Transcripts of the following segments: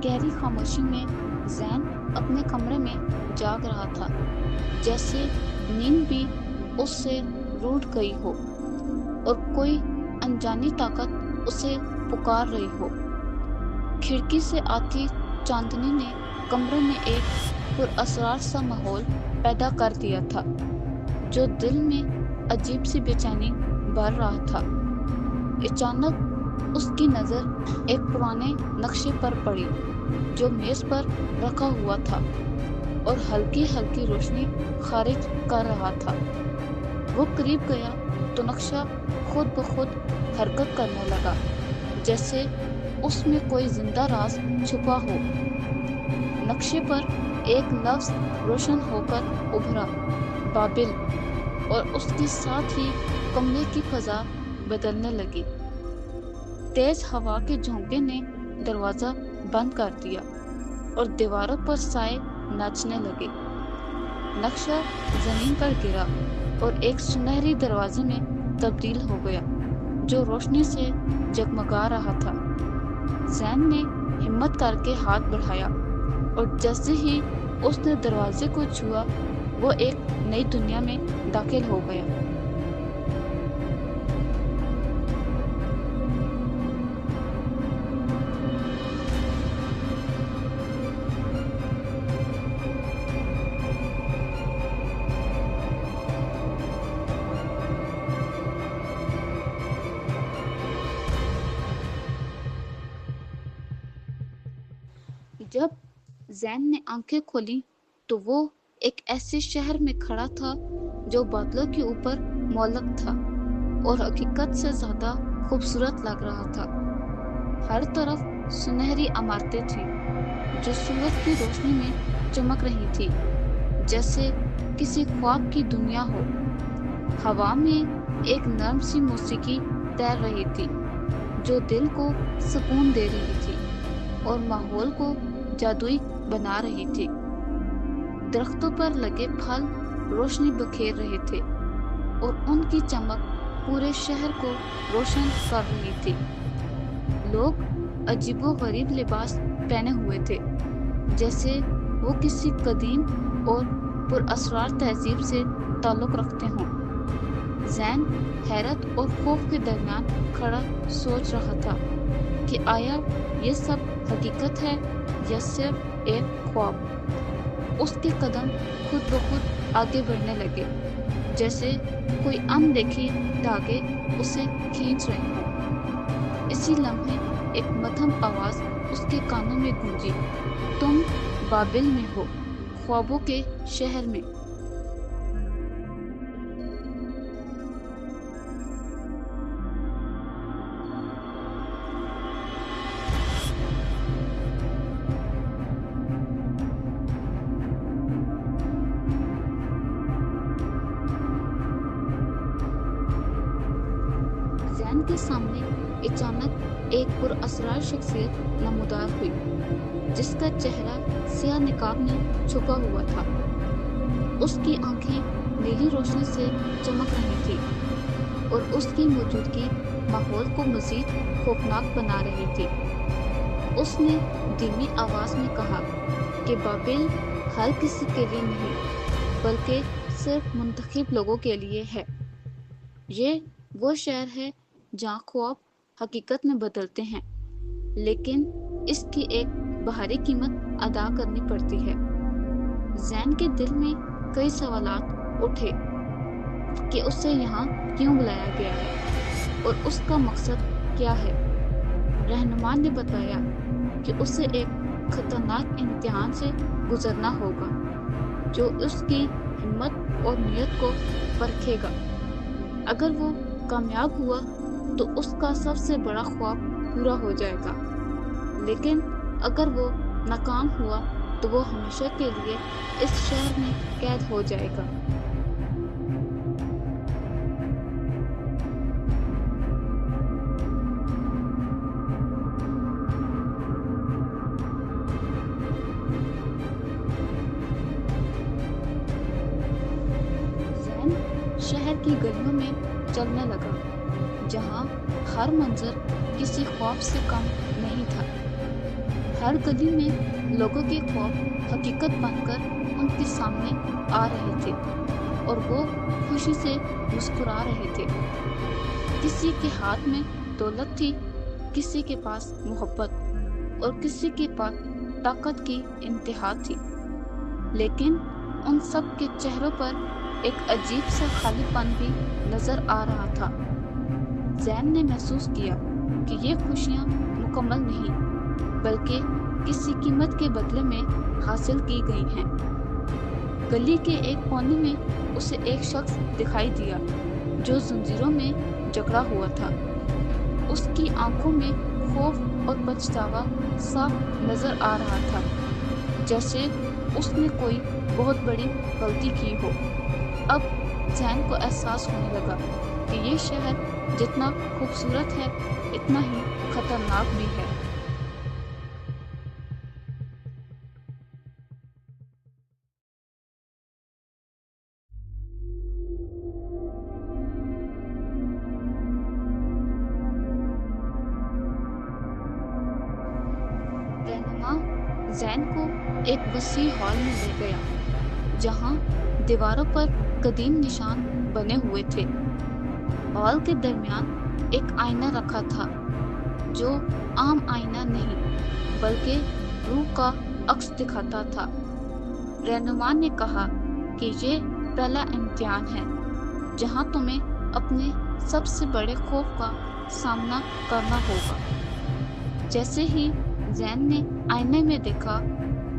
گہری خاموشی میں زین اپنے کمرے میں جاگ رہا تھا، جیسے نیند بھی اس سے روٹھ گئی ہو اور کوئی انجانی طاقت اسے پکار رہی ہو۔ کھڑکی سے آتی چاندنی نے کمرے میں ایک پراسرار سا ماحول پیدا کر دیا تھا، جو دل میں عجیب سی بے چینی بھر رہا تھا۔ اچانک اس کی نظر ایک پرانے نقشے پر پڑی جو میز پر رکھا ہوا تھا اور ہلکی ہلکی روشنی خارج کر رہا تھا۔ وہ قریب گیا تو نقشہ خود بخود حرکت کرنے لگا، جیسے اس میں کوئی زندہ راز چھپا ہو۔ نقشے پر ایک لفظ روشن ہو کر ابھرا، بابل، اور اس کے ساتھ ہی کمرے کی فضا بدلنے لگی۔ تیز ہوا کے جھونکے نے دروازہ بند کر دیا اور دیواروں پر سائے ناچنے لگے۔ نقشہ زمین پر گرا اور ایک سنہری دروازے میں تبدیل ہو گیا جو روشنی سے جگمگا رہا تھا۔ زین نے ہمت کر کے ہاتھ بڑھایا اور جیسے ہی اس نے دروازے کو چھوا وہ ایک نئی دنیا میں داخل ہو گیا۔ جب زین نے آنکھیں کھولی تو وہ ایک ایسے شہر میں کھڑا تھا جو بادلوں کے اوپر معلق تھا اور حقیقت سے زیادہ خوبصورت لگ رہا تھا۔ ہر طرف سنہری عمارتیں تھیں جو سورج کی روشنی میں چمک رہی تھی، جیسے کسی خواب کی دنیا ہو۔ ہوا میں ایک نرم سی موسیقی تیر رہی تھی جو دل کو سکون دے رہی تھی اور ماحول کو جادوئی بنا رہی تھی۔ درختوں پر لگے پھل روشنی بکھیر رہے تھے اور ان کی چمک پورے شہر کو روشن کر رہی تھی۔ لوگ عجیب و غریب لباس پہنے ہوئے تھے، جیسے وہ کسی قدیم اور پراسرار تہذیب سے تعلق رکھتے ہوں۔ زین حیرت اور خوف کے درمیان کھڑا سوچ رہا تھا کہ آیا یہ سب حقیقت ہے یا صرف ایک خواب؟ اس کے قدم خود بخود آگے بڑھنے لگے، جیسے کوئی اندیکھی دھاگے اسے کھینچ رہے ہوں۔ اسی لمحے ایک مدھم آواز اس کے کانوں میں گونجی، تم بابل میں ہو، خوابوں کے شہر میں۔ زین کے سامنے اچانک ایک پراسرار شخصیت نمودار ہوئی، جس کا چہرہ سیاہ نقاب میں چھپا ہوا تھا۔ اس کی آنکھیں نیلی روشنی سے چمک رہی تھی اور اس کی موجودگی ماحول کو مزید خوفناک بنا رہی تھی۔ اس نے دھیمی آواز میں کہا کہ بابل ہر کسی کے لیے نہیں، بلکہ صرف منتخب لوگوں کے لیے ہے۔ یہ وہ شہر ہے جہاں خواب حقیقت میں بدلتے ہیں، لیکن اس کی ایک بھاری قیمت ادا کرنی پڑتی ہے۔ زین کے دل میں کئی سوالات اٹھے کہ اسے یہاں کیوں بلایا گیا ہے اور اس کا مقصد کیا ہے۔ رہنما نے بتایا کہ اسے ایک خطرناک امتحان سے گزرنا ہوگا جو اس کی ہمت اور نیت کو پرکھے گا۔ اگر وہ کامیاب ہوا تو اس کا سب سے بڑا خواب پورا ہو جائے گا، لیکن اگر وہ ناکام ہوا تو وہ ہمیشہ کے لیے اس شہر میں قید ہو جائے گا۔ زین شہر کی گلیوں میں چلنے لگا، جہاں ہر منظر کسی خواب سے کم نہیں تھا۔ ہر گلی میں لوگوں کے خوف حقیقت بن کر ان کے سامنے آ رہے تھے اور وہ خوشی سے مسکرا رہے تھے۔ کسی کے ہاتھ میں دولت تھی، کسی کے پاس محبت اور کسی کے پاس طاقت کی انتہا تھی، لیکن ان سب کے چہروں پر ایک عجیب سا خالی پن بھی نظر آ رہا تھا۔ زین نے محسوس کیا کہ یہ خوشیاں مکمل نہیں بلکہ کسی قیمت کے بدلے میں حاصل کی گئی ہیں۔ گلی کے ایک کونے میں اسے ایک شخص دکھائی دیا جو زنجیروں میں جکڑا ہوا تھا۔ اس کی آنکھوں میں خوف اور پچھتاوا صاف نظر آ رہا تھا، جیسے اس نے کوئی بہت بڑی غلطی کی ہو۔ اب زین کو احساس ہونے لگا کہ یہ شہر جتنا خوبصورت ہے اتنا ہی خطرناک بھی ہے۔ رہنما زین کو ایک وسیع ہال میں لے گیا جہاں دیواروں پر قدیم نشان بنے ہوئے تھے۔ ہال کے درمیان ایک آئینہ رکھا تھا جو عام آئینہ نہیں بلکہ روح کا عکس دکھاتا تھا۔ رہنما نے کہا کہ یہ پہلا امتحان ہے جہاں تمہیں اپنے سب سے بڑے خوف کا سامنا کرنا ہوگا۔ جیسے ہی زین نے آئینے میں دیکھا،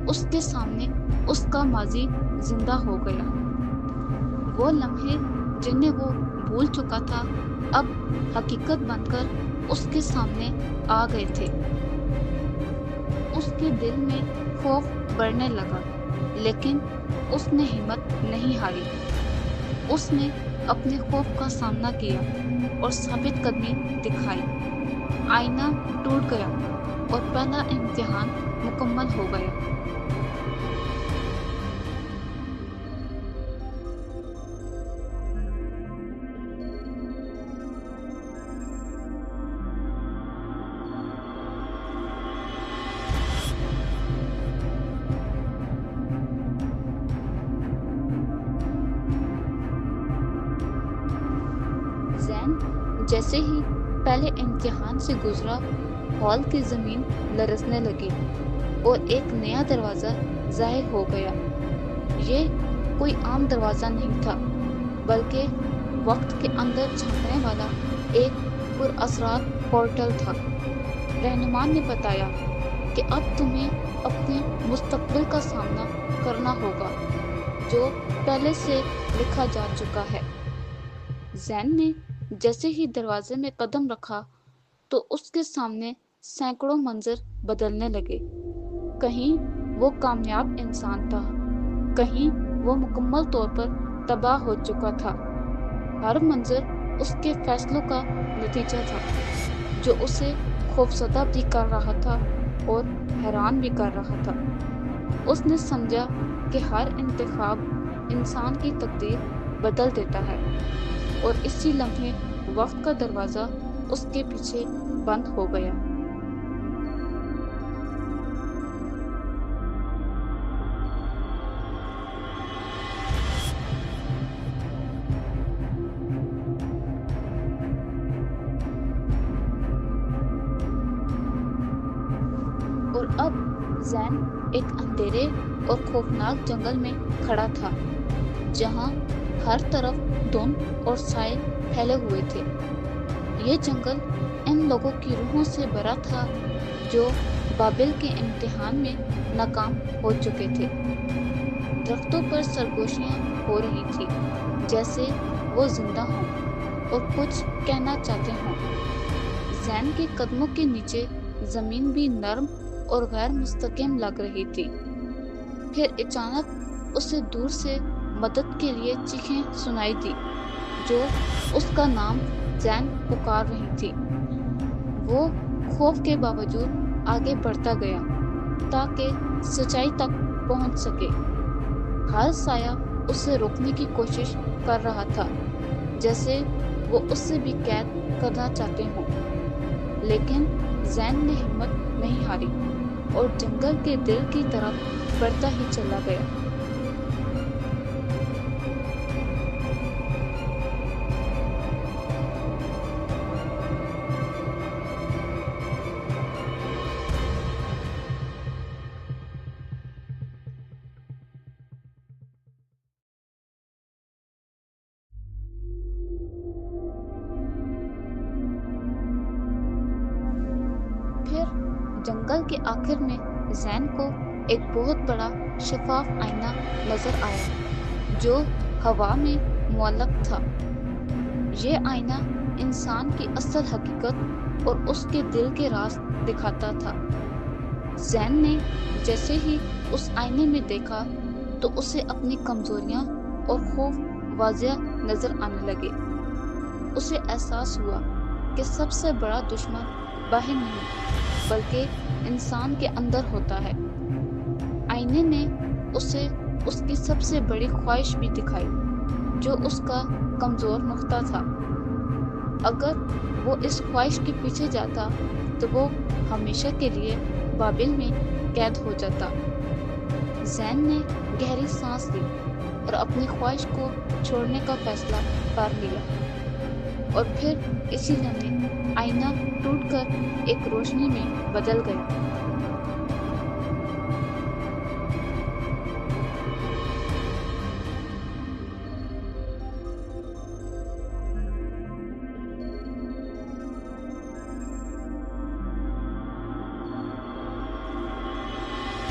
اس کے سامنے اس کا ماضی زندہ ہو گیا۔ وہ لمحے جنہیں وہ بھول چکا تھا اب حقیقت بن کر اس کے سامنے آ گئے تھے۔ اس کے دل میں خوف بڑھنے لگا، لیکن اس نے ہمت نہیں ہاری۔ اس نے اپنے خوف کا سامنا کیا اور ثابت قدمی دکھائی۔ آئینہ ٹوٹ گیا اور پہلا امتحان مکمل ہو گیا۔ زین جیسے ہی پہلے امتحان سے گزرا، ہال کی زمین لرزنے لگی اور ایک نیا دروازہ ظاہر ہو گیا۔ یہ کوئی عام دروازہ نہیں تھا بلکہ وقت کے اندر جھانکنے والا ایک پراسرار پورٹل تھا۔ رہنما نے بتایا کہ اب تمہیں اپنے مستقبل کا سامنا کرنا ہوگا جو پہلے سے لکھا جا چکا ہے۔ زین نے جیسے ہی دروازے میں قدم رکھا تو اس کے سامنے سینکڑوں منظر بدلنے لگے۔ کہیں وہ کامیاب انسان تھا، کہیں وہ مکمل طور پر تباہ ہو چکا تھا۔ ہر منظر اس کے فیصلوں کا نتیجہ تھا جو اسے خوفزدہ بھی کر رہا تھا اور حیران بھی کر رہا تھا۔ اس نے سمجھا کہ ہر انتخاب انسان کی تقدیر بدل دیتا ہے، اور اسی لمحے وقت کا دروازہ اس کے پیچھے بند ہو گیا۔ اور اب زین ایک اندھیرے اور خوفناک جنگل میں کھڑا تھا جہاں ہر طرف دھند اور سائے پھیلے ہوئے تھے۔ یہ جنگل ان لوگوں کی روحوں سے بھرا تھا جو بابل کے امتحان میں ناکام ہو چکے تھے۔ درختوں پر سرگوشیاں ہو رہی تھی جیسے وہ زندہ ہوں اور کچھ کہنا چاہتے ہوں۔ زین کے قدموں کے نیچے زمین بھی نرم اور غیر مستقیم لگ رہی تھی۔ پھر اچانک اسے دور سے مدد کے لیے چیخیں سنائی دی جو اس کا نام زین پکار رہی تھی۔ وہ خوف کے باوجود آگے بڑھتا گیا تاکہ سچائی تک پہنچ سکے۔ ہر سایہ اسے روکنے کی کوشش کر رہا تھا، جیسے وہ اس سے بھی قید کرنا چاہتے ہوں، لیکن زین نے ہمت نہیں ہاری۔ اور جنگل کے دل کی طرف بڑھتا ہی چلا گیا۔ پھر جنگل کے آخر میں زین کو ایک بہت بڑا شفاف آئینہ نظر آیا جو ہوا میں معلق تھا۔ یہ آئینہ انسان کی اصل حقیقت اور اس کے دل کے راز دکھاتا تھا۔ زین نے جیسے ہی اس آئینے میں دیکھا تو اسے اپنی کمزوریاں اور خوف واضح نظر آنے لگے۔ اسے احساس ہوا کہ سب سے بڑا دشمن باہر نہیں بلکہ انسان کے اندر ہوتا ہے۔ آئینے نے اسے اس کی سب سے بڑی خواہش بھی دکھائی جو اس کا کمزور نقطہ تھا۔ اگر وہ اس خواہش کے پیچھے جاتا تو وہ ہمیشہ کے لیے بابل میں قید ہو جاتا۔ زین نے گہری سانس لی اور اپنی خواہش کو چھوڑنے کا فیصلہ کر لیا، اور پھر اسی لمحے آئینہ ٹوٹ کر ایک روشنی میں بدل گیا۔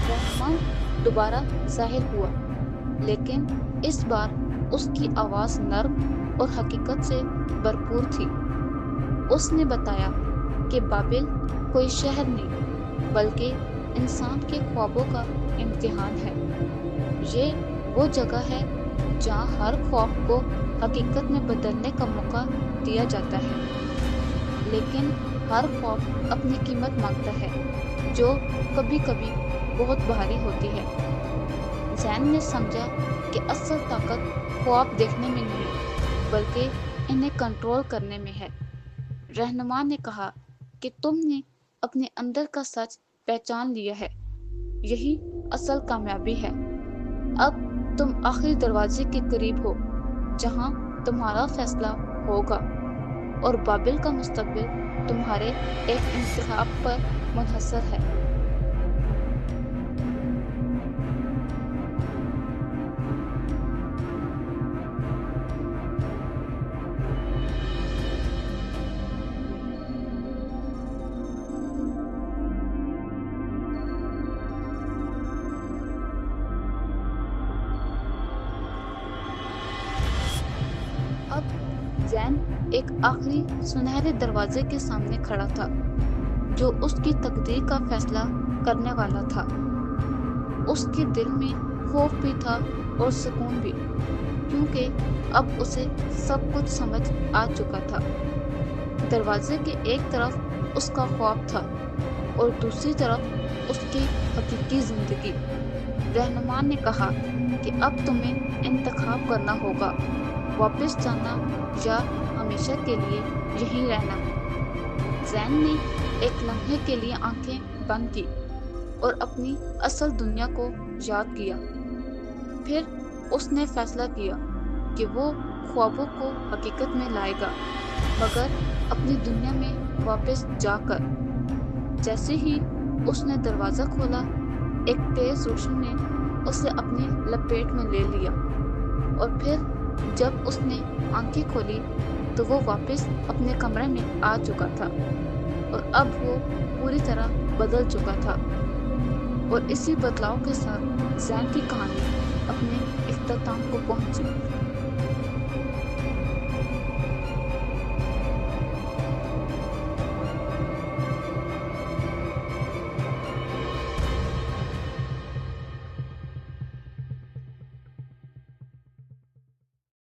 رحمان دوبارہ ظاہر ہوا، لیکن اس بار اس کی آواز نرم اور حقیقت سے بھرپور تھی۔ اس نے بتایا کہ بابل کوئی شہر نہیں بلکہ انسان کے خوابوں کا امتحان ہے۔ یہ وہ جگہ ہے جہاں ہر خواب کو حقیقت میں بدلنے کا موقع دیا جاتا ہے، لیکن ہر خواب اپنی قیمت مانگتا ہے جو کبھی کبھی بہت بھاری ہوتی ہے۔ زین نے سمجھا کہ اصل طاقت خواب دیکھنے میں نہیں بلکہ انہیں کنٹرول کرنے میں ہے۔ رہنما نے کہا کہ تم نے اپنے اندر کا سچ پہچان لیا ہے، یہی اصل کامیابی ہے۔ اب تم آخری دروازے کے قریب ہو جہاں تمہارا فیصلہ ہوگا، اور بابل کا مستقبل تمہارے ایک انتخاب پر منحصر ہے۔ اب زین ایک آخری سنہرے دروازے کے سامنے کھڑا تھا جو اس کی تقدیر کا فیصلہ کرنے والا تھا۔ اس کے دل میں خوف بھی تھا اور سکون بھی، کیونکہ اب اسے سب کچھ سمجھ آ چکا تھا۔ دروازے کے ایک طرف اس کا خواب تھا اور دوسری طرف اس کی حقیقی زندگی۔ رہنما نے کہا کہ اب تمہیں انتخاب کرنا ہوگا، واپس جانا یا ہمیشہ کے لیے یہیں رہنا۔ زین نے ایک لمحے کے لیے آنکھیں بند کی اور اپنی اصل دنیا کو یاد کیا۔ پھر اس نے فیصلہ کیا کہ وہ خوابوں کو حقیقت میں لائے گا، مگر اپنی دنیا میں واپس جا کر۔ جیسے ہی اس نے دروازہ کھولا، ایک تیز روشنی نے اسے اپنی لپیٹ میں لے لیا، اور پھر جب اس نے آنکھیں کھولی تو وہ واپس اپنے کمرے میں آ چکا تھا، اور اب وہ پوری طرح بدل چکا تھا۔ اور اسی بدلاؤ کے ساتھ زین کی کہانی اپنے اختتام کو پہنچی۔